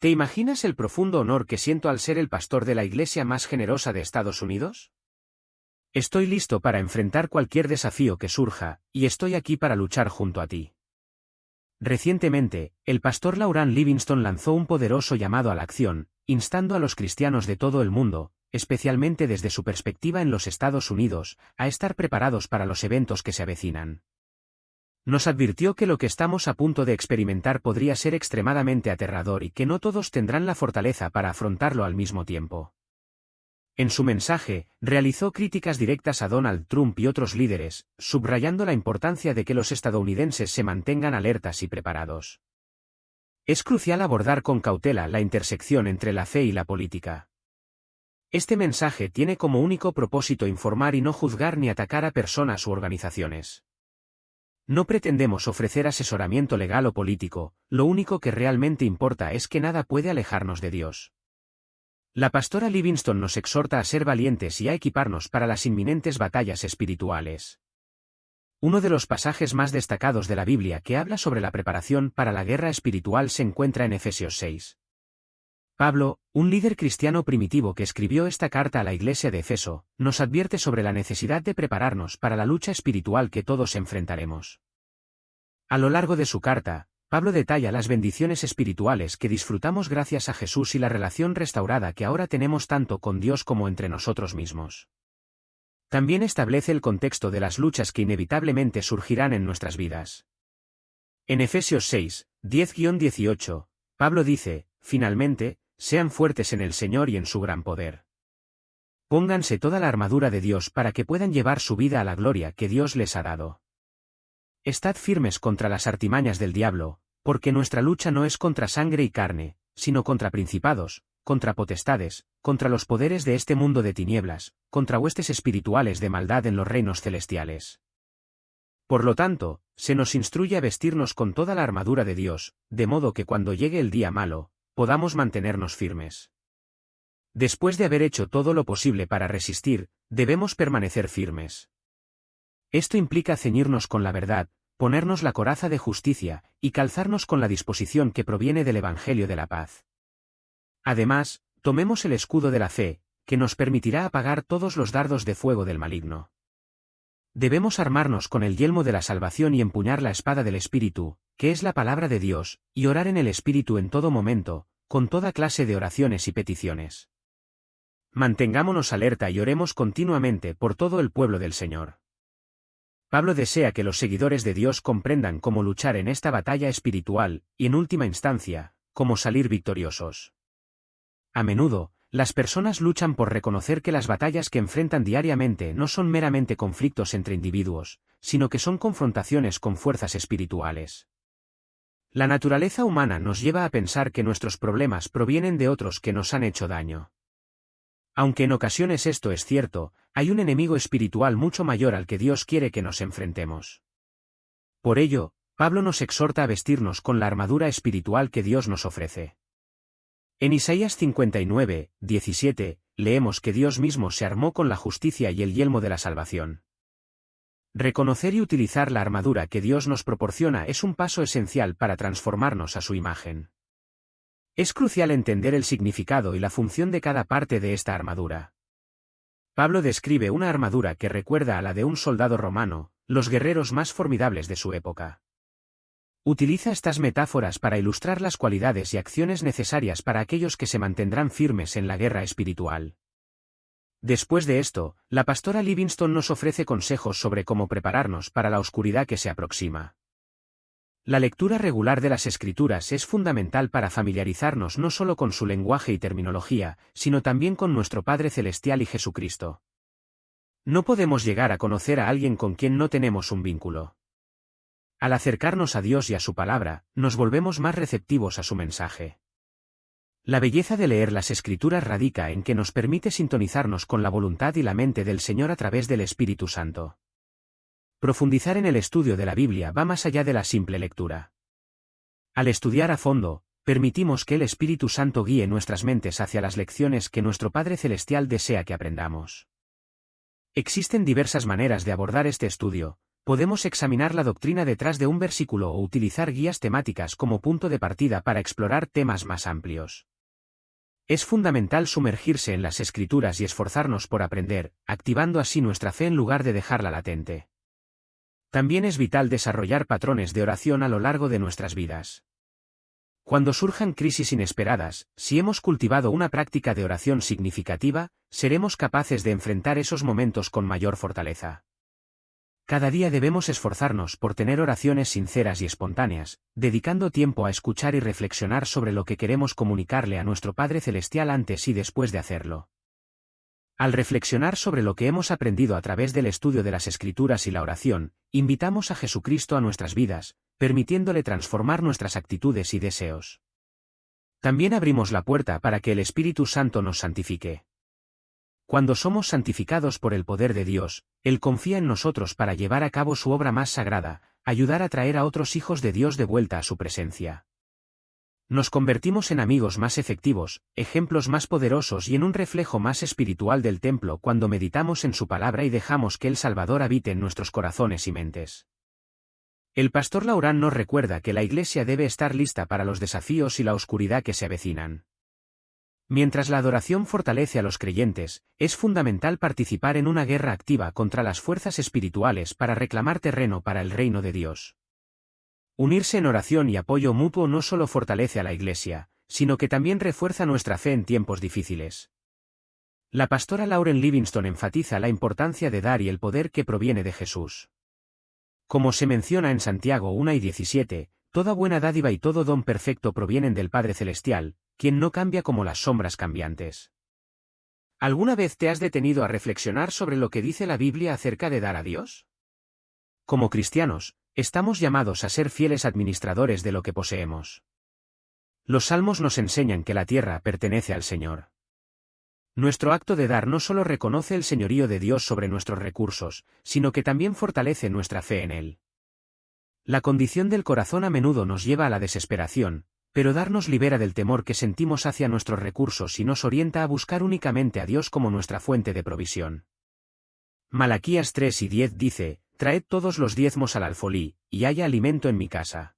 ¿Te imaginas el profundo honor que siento al ser el pastor de la iglesia más generosa de Estados Unidos? Estoy listo para enfrentar cualquier desafío que surja, y estoy aquí para luchar junto a ti. Recientemente, el pastor Laurent Livingston lanzó un poderoso llamado a la acción, instando a los cristianos de todo el mundo, especialmente desde su perspectiva en los Estados Unidos, a estar preparados para los eventos que se avecinan. Nos advirtió que lo que estamos a punto de experimentar podría ser extremadamente aterrador y que no todos tendrán la fortaleza para afrontarlo al mismo tiempo. En su mensaje, realizó críticas directas a Donald Trump y otros líderes, subrayando la importancia de que los estadounidenses se mantengan alertas y preparados. Es crucial abordar con cautela la intersección entre la fe y la política. Este mensaje tiene como único propósito informar y no juzgar ni atacar a personas u organizaciones. No pretendemos ofrecer asesoramiento legal o político, lo único que realmente importa es que nada puede alejarnos de Dios. La pastora Livingston nos exhorta a ser valientes y a equiparnos para las inminentes batallas espirituales. Uno de los pasajes más destacados de la Biblia que habla sobre la preparación para la guerra espiritual se encuentra en Efesios 6. Pablo, un líder cristiano primitivo que escribió esta carta a la iglesia de Efeso, nos advierte sobre la necesidad de prepararnos para la lucha espiritual que todos enfrentaremos. A lo largo de su carta, Pablo detalla las bendiciones espirituales que disfrutamos gracias a Jesús y la relación restaurada que ahora tenemos tanto con Dios como entre nosotros mismos. También establece el contexto de las luchas que inevitablemente surgirán en nuestras vidas. En Efesios 6, 10-18, Pablo dice, finalmente, sean fuertes en el Señor y en su gran poder. Pónganse toda la armadura de Dios para que puedan llevar su vida a la gloria que Dios les ha dado. Estad firmes contra las artimañas del diablo, porque nuestra lucha no es contra sangre y carne, sino contra principados, contra potestades, contra los poderes de este mundo de tinieblas, contra huestes espirituales de maldad en los reinos celestiales. Por lo tanto, se nos instruye a vestirnos con toda la armadura de Dios, de modo que cuando llegue el día malo, podamos mantenernos firmes. Después de haber hecho todo lo posible para resistir, debemos permanecer firmes. Esto implica ceñirnos con la verdad, ponernos la coraza de justicia, y calzarnos con la disposición que proviene del Evangelio de la paz. Además, tomemos el escudo de la fe, que nos permitirá apagar todos los dardos de fuego del maligno. Debemos armarnos con el yelmo de la salvación y empuñar la espada del Espíritu, que es la palabra de Dios, y orar en el Espíritu en todo momento, con toda clase de oraciones y peticiones. Mantengámonos alerta y oremos continuamente por todo el pueblo del Señor. Pablo desea que los seguidores de Dios comprendan cómo luchar en esta batalla espiritual, y en última instancia, cómo salir victoriosos. A menudo, las personas luchan por reconocer que las batallas que enfrentan diariamente no son meramente conflictos entre individuos, sino que son confrontaciones con fuerzas espirituales. La naturaleza humana nos lleva a pensar que nuestros problemas provienen de otros que nos han hecho daño. Aunque en ocasiones esto es cierto, hay un enemigo espiritual mucho mayor al que Dios quiere que nos enfrentemos. Por ello, Pablo nos exhorta a vestirnos con la armadura espiritual que Dios nos ofrece. En Isaías 59, 17, leemos que Dios mismo se armó con la justicia y el yelmo de la salvación. Reconocer y utilizar la armadura que Dios nos proporciona es un paso esencial para transformarnos a su imagen. Es crucial entender el significado y la función de cada parte de esta armadura. Pablo describe una armadura que recuerda a la de un soldado romano, los guerreros más formidables de su época. Utiliza estas metáforas para ilustrar las cualidades y acciones necesarias para aquellos que se mantendrán firmes en la guerra espiritual. Después de esto, la pastora Livingston nos ofrece consejos sobre cómo prepararnos para la oscuridad que se aproxima. La lectura regular de las Escrituras es fundamental para familiarizarnos no solo con su lenguaje y terminología, sino también con nuestro Padre Celestial y Jesucristo. No podemos llegar a conocer a alguien con quien no tenemos un vínculo. Al acercarnos a Dios y a su palabra, nos volvemos más receptivos a su mensaje. La belleza de leer las Escrituras radica en que nos permite sintonizarnos con la voluntad y la mente del Señor a través del Espíritu Santo. Profundizar en el estudio de la Biblia va más allá de la simple lectura. Al estudiar a fondo, permitimos que el Espíritu Santo guíe nuestras mentes hacia las lecciones que nuestro Padre Celestial desea que aprendamos. Existen diversas maneras de abordar este estudio, Podemos examinar la doctrina detrás de un versículo o utilizar guías temáticas como punto de partida para explorar temas más amplios. Es fundamental sumergirse en las Escrituras y esforzarnos por aprender, activando así nuestra fe en lugar de dejarla latente. También es vital desarrollar patrones de oración a lo largo de nuestras vidas. Cuando surjan crisis inesperadas, si hemos cultivado una práctica de oración significativa, seremos capaces de enfrentar esos momentos con mayor fortaleza. Cada día debemos esforzarnos por tener oraciones sinceras y espontáneas, dedicando tiempo a escuchar y reflexionar sobre lo que queremos comunicarle a nuestro Padre Celestial antes y después de hacerlo. Al reflexionar sobre lo que hemos aprendido a través del estudio de las Escrituras y la oración, invitamos a Jesucristo a nuestras vidas, permitiéndole transformar nuestras actitudes y deseos. También abrimos la puerta para que el Espíritu Santo nos santifique. Cuando somos santificados por el poder de Dios, Él confía en nosotros para llevar a cabo su obra más sagrada, ayudar a traer a otros hijos de Dios de vuelta a su presencia. Nos convertimos en amigos más efectivos, ejemplos más poderosos y en un reflejo más espiritual del templo cuando meditamos en su palabra y dejamos que el Salvador habite en nuestros corazones y mentes. El pastor Laurán nos recuerda que la Iglesia debe estar lista para los desafíos y la oscuridad que se avecinan. Mientras la adoración fortalece a los creyentes, es fundamental participar en una guerra activa contra las fuerzas espirituales para reclamar terreno para el reino de Dios. Unirse en oración y apoyo mutuo no solo fortalece a la Iglesia, sino que también refuerza nuestra fe en tiempos difíciles. La pastora Lauren Livingston enfatiza la importancia de dar y el poder que proviene de Jesús. Como se menciona en Santiago 1:17, toda buena dádiva y todo don perfecto provienen del Padre Celestial, quien no cambia como las sombras cambiantes. ¿Alguna vez te has detenido a reflexionar sobre lo que dice la Biblia acerca de dar a Dios? Como cristianos, estamos llamados a ser fieles administradores de lo que poseemos. Los salmos nos enseñan que la tierra pertenece al Señor. Nuestro acto de dar no solo reconoce el señorío de Dios sobre nuestros recursos, sino que también fortalece nuestra fe en Él. La condición del corazón a menudo nos lleva a la desesperación, pero dar nos libera del temor que sentimos hacia nuestros recursos y nos orienta a buscar únicamente a Dios como nuestra fuente de provisión. Malaquías 3:10 dice: «Traed todos los diezmos al alfolí, y haya alimento en mi casa».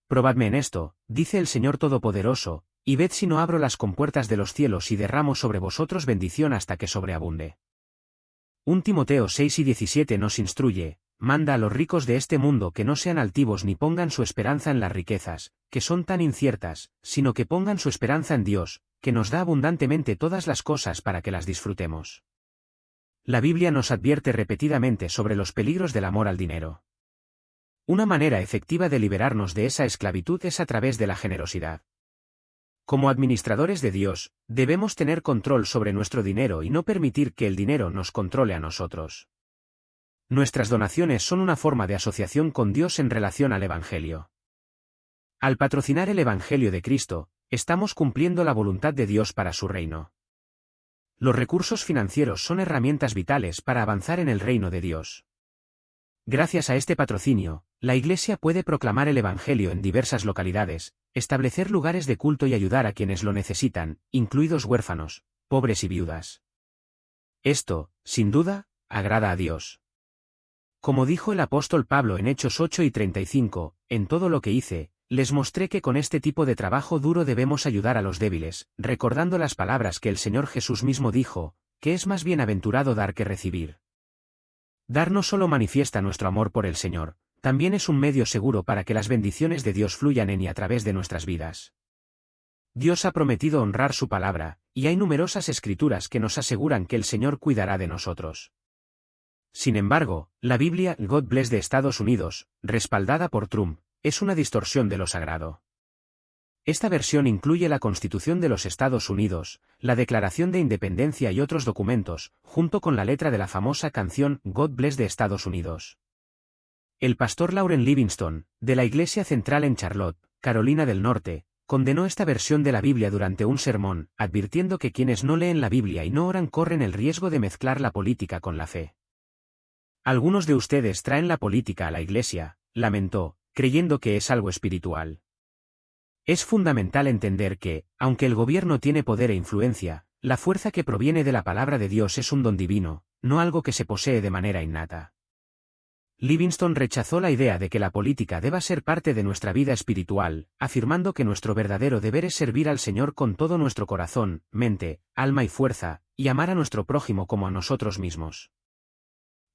Probadme en esto, dice el Señor Todopoderoso, y ved si no abro las compuertas de los cielos y derramo sobre vosotros bendición hasta que sobreabunde. 1 Timoteo 6:17 nos instruye: «Manda a los ricos de este mundo que no sean altivos ni pongan su esperanza en las riquezas, que son tan inciertas, sino que pongan su esperanza en Dios, que nos da abundantemente todas las cosas para que las disfrutemos». La Biblia nos advierte repetidamente sobre los peligros del amor al dinero. Una manera efectiva de liberarnos de esa esclavitud es a través de la generosidad. Como administradores de Dios, debemos tener control sobre nuestro dinero y no permitir que el dinero nos controle a nosotros. Nuestras donaciones son una forma de asociación con Dios en relación al Evangelio. Al patrocinar el Evangelio de Cristo, estamos cumpliendo la voluntad de Dios para su reino. Los recursos financieros son herramientas vitales para avanzar en el reino de Dios. Gracias a este patrocinio, la Iglesia puede proclamar el Evangelio en diversas localidades, establecer lugares de culto y ayudar a quienes lo necesitan, incluidos huérfanos, pobres y viudas. Esto, sin duda, agrada a Dios. Como dijo el apóstol Pablo en Hechos 8:35, en todo lo que hice, les mostré que con este tipo de trabajo duro debemos ayudar a los débiles, recordando las palabras que el Señor Jesús mismo dijo, que es más bienaventurado dar que recibir. Dar no solo manifiesta nuestro amor por el Señor, también es un medio seguro para que las bendiciones de Dios fluyan en y a través de nuestras vidas. Dios ha prometido honrar su palabra, y hay numerosas escrituras que nos aseguran que el Señor cuidará de nosotros. Sin embargo, la Biblia God Bless de Estados Unidos, respaldada por Trump, es una distorsión de lo sagrado. Esta versión incluye la Constitución de los Estados Unidos, la Declaración de Independencia y otros documentos, junto con la letra de la famosa canción God Bless de Estados Unidos. El pastor Lauren Livingston, de la Iglesia Central en Charlotte, Carolina del Norte, condenó esta versión de la Biblia durante un sermón, advirtiendo que quienes no leen la Biblia y no oran corren el riesgo de mezclar la política con la fe. Algunos de ustedes traen la política a la Iglesia, lamentó, creyendo que es algo espiritual. Es fundamental entender que, aunque el gobierno tiene poder e influencia, la fuerza que proviene de la palabra de Dios es un don divino, no algo que se posee de manera innata. Livingstone rechazó la idea de que la política deba ser parte de nuestra vida espiritual, afirmando que nuestro verdadero deber es servir al Señor con todo nuestro corazón, mente, alma y fuerza, y amar a nuestro prójimo como a nosotros mismos.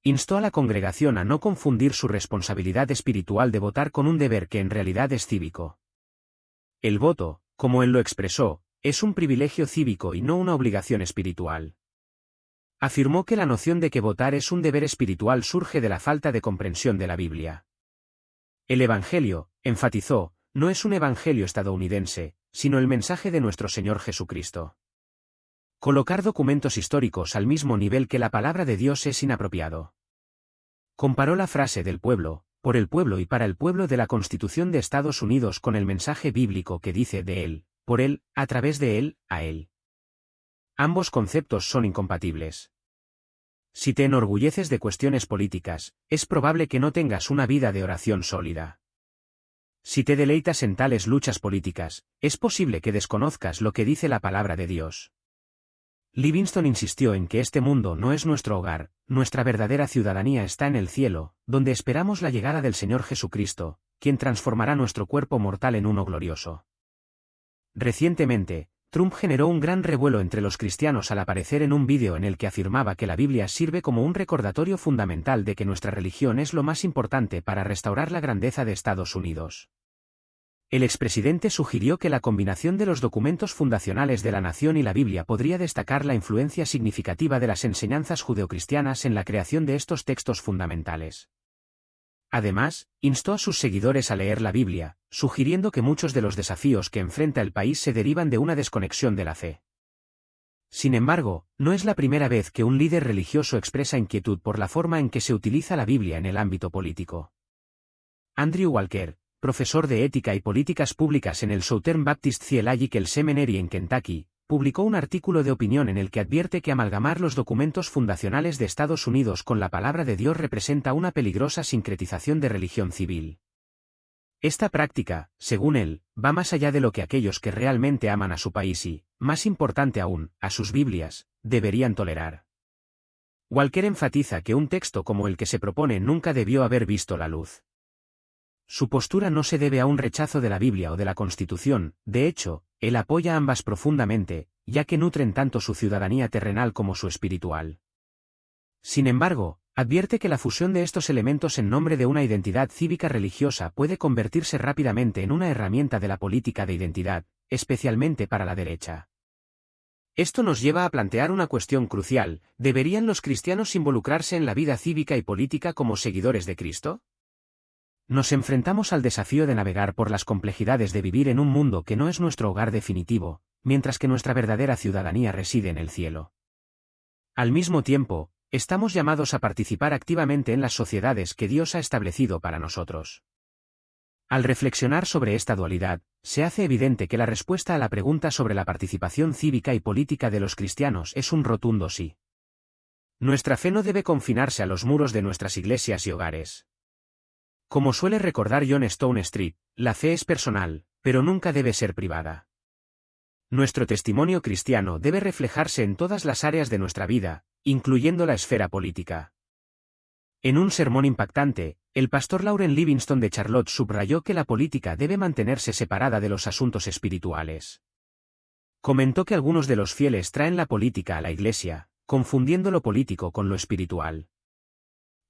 Instó a la congregación a no confundir su responsabilidad espiritual de votar con un deber que en realidad es cívico. El voto, como él lo expresó, es un privilegio cívico y no una obligación espiritual. Afirmó que la noción de que votar es un deber espiritual surge de la falta de comprensión de la Biblia. El Evangelio, enfatizó, no es un evangelio estadounidense, sino el mensaje de nuestro Señor Jesucristo. Colocar documentos históricos al mismo nivel que la palabra de Dios es inapropiado. Comparó la frase del pueblo, por el pueblo y para el pueblo de la Constitución de Estados Unidos con el mensaje bíblico que dice de él, por él, a través de él, a él. Ambos conceptos son incompatibles. Si te enorgulleces de cuestiones políticas, es probable que no tengas una vida de oración sólida. Si te deleitas en tales luchas políticas, es posible que desconozcas lo que dice la palabra de Dios. Livingstone insistió en que este mundo no es nuestro hogar, nuestra verdadera ciudadanía está en el cielo, donde esperamos la llegada del Señor Jesucristo, quien transformará nuestro cuerpo mortal en uno glorioso. Recientemente, Trump generó un gran revuelo entre los cristianos al aparecer en un vídeo en el que afirmaba que la Biblia sirve como un recordatorio fundamental de que nuestra religión es lo más importante para restaurar la grandeza de Estados Unidos. El expresidente sugirió que la combinación de los documentos fundacionales de la nación y la Biblia podría destacar la influencia significativa de las enseñanzas judeocristianas en la creación de estos textos fundamentales. Además, instó a sus seguidores a leer la Biblia, sugiriendo que muchos de los desafíos que enfrenta el país se derivan de una desconexión de la fe. Sin embargo, no es la primera vez que un líder religioso expresa inquietud por la forma en que se utiliza la Biblia en el ámbito político. Andrew Walker, profesor de ética y políticas públicas en el Southern Baptist Theological Seminary en Kentucky, publicó un artículo de opinión en el que advierte que amalgamar los documentos fundacionales de Estados Unidos con la palabra de Dios representa una peligrosa sincretización de religión civil. Esta práctica, según él, va más allá de lo que aquellos que realmente aman a su país y, más importante aún, a sus Biblias, deberían tolerar. Walker enfatiza que un texto como el que se propone nunca debió haber visto la luz. Su postura no se debe a un rechazo de la Biblia o de la Constitución, de hecho, él apoya ambas profundamente, ya que nutren tanto su ciudadanía terrenal como su espiritual. Sin embargo, advierte que la fusión de estos elementos en nombre de una identidad cívica religiosa puede convertirse rápidamente en una herramienta de la política de identidad, especialmente para la derecha. Esto nos lleva a plantear una cuestión crucial: ¿deberían los cristianos involucrarse en la vida cívica y política como seguidores de Cristo? Nos enfrentamos al desafío de navegar por las complejidades de vivir en un mundo que no es nuestro hogar definitivo, mientras que nuestra verdadera ciudadanía reside en el cielo. Al mismo tiempo, estamos llamados a participar activamente en las sociedades que Dios ha establecido para nosotros. Al reflexionar sobre esta dualidad, se hace evidente que la respuesta a la pregunta sobre la participación cívica y política de los cristianos es un rotundo sí. Nuestra fe no debe confinarse a los muros de nuestras iglesias y hogares. Como suele recordar John Stone Street, la fe es personal, pero nunca debe ser privada. Nuestro testimonio cristiano debe reflejarse en todas las áreas de nuestra vida, incluyendo la esfera política. En un sermón impactante, el pastor Lauren Livingstone de Charlotte subrayó que la política debe mantenerse separada de los asuntos espirituales. Comentó que algunos de los fieles traen la política a la iglesia, confundiendo lo político con lo espiritual.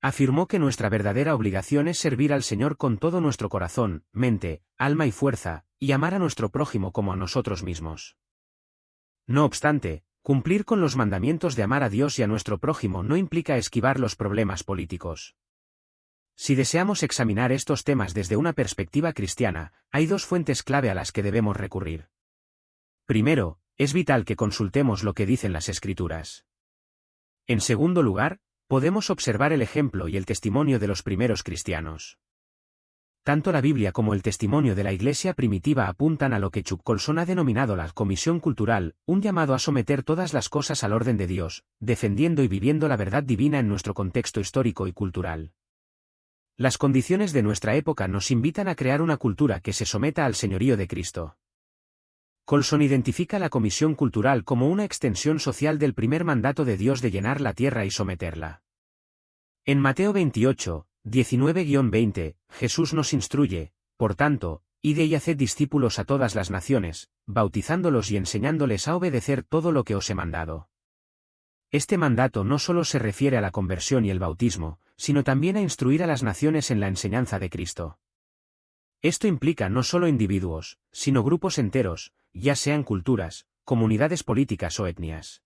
Afirmó que nuestra verdadera obligación es servir al Señor con todo nuestro corazón, mente, alma y fuerza, y amar a nuestro prójimo como a nosotros mismos. No obstante, cumplir con los mandamientos de amar a Dios y a nuestro prójimo no implica esquivar los problemas políticos. Si deseamos examinar estos temas desde una perspectiva cristiana, hay dos fuentes clave a las que debemos recurrir. Primero, es vital que consultemos lo que dicen las Escrituras. En segundo lugar, podemos observar el ejemplo y el testimonio de los primeros cristianos. Tanto la Biblia como el testimonio de la Iglesia primitiva apuntan a lo que Chuck Colson ha denominado la comisión cultural, un llamado a someter todas las cosas al orden de Dios, defendiendo y viviendo la verdad divina en nuestro contexto histórico y cultural. Las condiciones de nuestra época nos invitan a crear una cultura que se someta al señorío de Cristo. Colson identifica la comisión cultural como una extensión social del primer mandato de Dios de llenar la tierra y someterla. En Mateo 28, 19-20, Jesús nos instruye, por tanto, id y haced discípulos a todas las naciones, bautizándolos y enseñándoles a obedecer todo lo que os he mandado. Este mandato no solo se refiere a la conversión y el bautismo, sino también a instruir a las naciones en la enseñanza de Cristo. Esto implica no solo individuos, sino grupos enteros, ya sean culturas, comunidades políticas o etnias.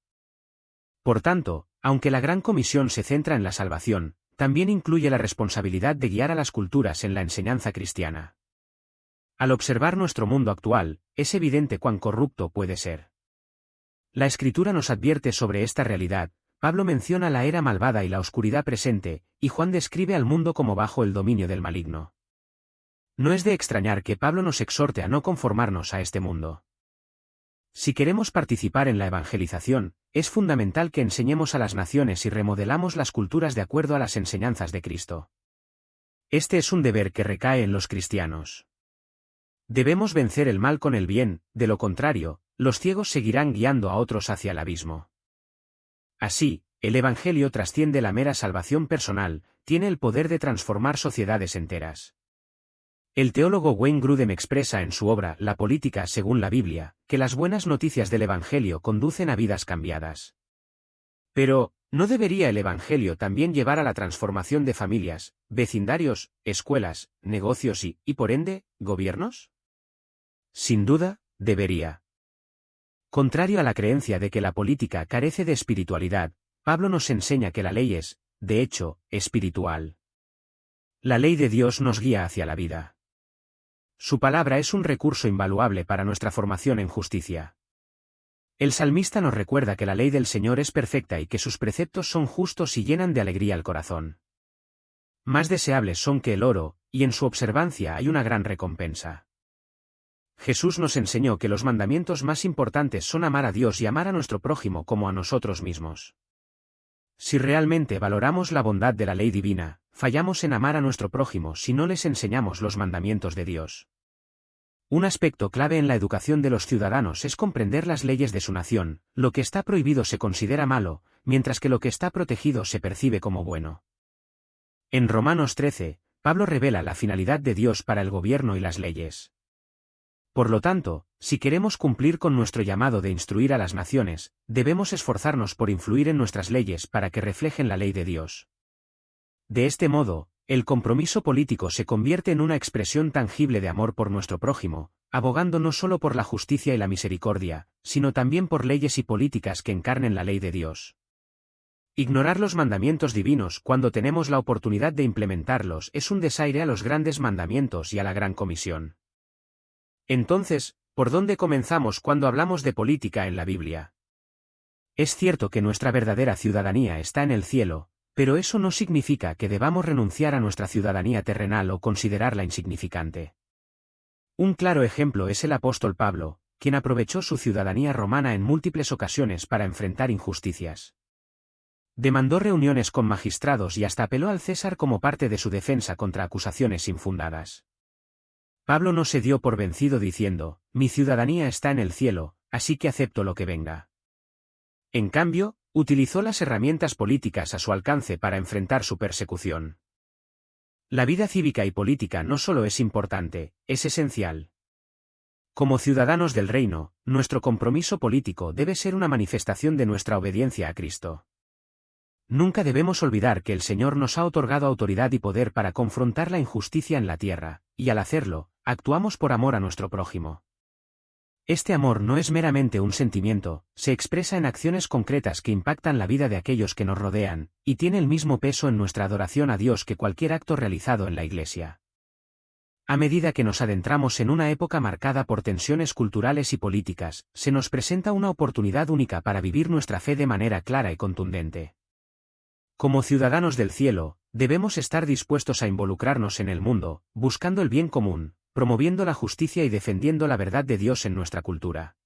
Por tanto, aunque la Gran Comisión se centra en la salvación, también incluye la responsabilidad de guiar a las culturas en la enseñanza cristiana. Al observar nuestro mundo actual, es evidente cuán corrupto puede ser. La Escritura nos advierte sobre esta realidad, Pablo menciona la era malvada y la oscuridad presente, y Juan describe al mundo como bajo el dominio del maligno. No es de extrañar que Pablo nos exhorte a no conformarnos a este mundo. Si queremos participar en la evangelización, es fundamental que enseñemos a las naciones y remodelamos las culturas de acuerdo a las enseñanzas de Cristo. Este es un deber que recae en los cristianos. Debemos vencer el mal con el bien, de lo contrario, los ciegos seguirán guiando a otros hacia el abismo. Así, el Evangelio trasciende la mera salvación personal, tiene el poder de transformar sociedades enteras. El teólogo Wayne Grudem expresa en su obra La política según la Biblia, que las buenas noticias del Evangelio conducen a vidas cambiadas. Pero, ¿no debería el Evangelio también llevar a la transformación de familias, vecindarios, escuelas, negocios y, por ende, gobiernos? Sin duda, debería. Contrario a la creencia de que la política carece de espiritualidad, Pablo nos enseña que la ley es, de hecho, espiritual. La ley de Dios nos guía hacia la vida. Su palabra es un recurso invaluable para nuestra formación en justicia. El salmista nos recuerda que la ley del Señor es perfecta y que sus preceptos son justos y llenan de alegría el corazón. Más deseables son que el oro, y en su observancia hay una gran recompensa. Jesús nos enseñó que los mandamientos más importantes son amar a Dios y amar a nuestro prójimo como a nosotros mismos. Si realmente valoramos la bondad de la ley divina, fallamos en amar a nuestro prójimo si no les enseñamos los mandamientos de Dios. Un aspecto clave en la educación de los ciudadanos es comprender las leyes de su nación, lo que está prohibido se considera malo, mientras que lo que está protegido se percibe como bueno. En Romanos 13, Pablo revela la finalidad de Dios para el gobierno y las leyes. Por lo tanto, si queremos cumplir con nuestro llamado de instruir a las naciones, debemos esforzarnos por influir en nuestras leyes para que reflejen la ley de Dios. De este modo, el compromiso político se convierte en una expresión tangible de amor por nuestro prójimo, abogando no solo por la justicia y la misericordia, sino también por leyes y políticas que encarnen la ley de Dios. Ignorar los mandamientos divinos cuando tenemos la oportunidad de implementarlos es un desaire a los grandes mandamientos y a la Gran Comisión. Entonces, ¿por dónde comenzamos cuando hablamos de política en la Biblia? Es cierto que nuestra verdadera ciudadanía está en el cielo, pero eso no significa que debamos renunciar a nuestra ciudadanía terrenal o considerarla insignificante. Un claro ejemplo es el apóstol Pablo, quien aprovechó su ciudadanía romana en múltiples ocasiones para enfrentar injusticias. Demandó reuniones con magistrados y hasta apeló al César como parte de su defensa contra acusaciones infundadas. Pablo no se dio por vencido diciendo, mi ciudadanía está en el cielo, así que acepto lo que venga. En cambio, utilizó las herramientas políticas a su alcance para enfrentar su persecución. La vida cívica y política no solo es importante, es esencial. Como ciudadanos del reino, nuestro compromiso político debe ser una manifestación de nuestra obediencia a Cristo. Nunca debemos olvidar que el Señor nos ha otorgado autoridad y poder para confrontar la injusticia en la tierra, y al hacerlo, actuamos por amor a nuestro prójimo. Este amor no es meramente un sentimiento, se expresa en acciones concretas que impactan la vida de aquellos que nos rodean, y tiene el mismo peso en nuestra adoración a Dios que cualquier acto realizado en la Iglesia. A medida que nos adentramos en una época marcada por tensiones culturales y políticas, se nos presenta una oportunidad única para vivir nuestra fe de manera clara y contundente. Como ciudadanos del cielo, debemos estar dispuestos a involucrarnos en el mundo, buscando el bien común, promoviendo la justicia y defendiendo la verdad de Dios en nuestra cultura.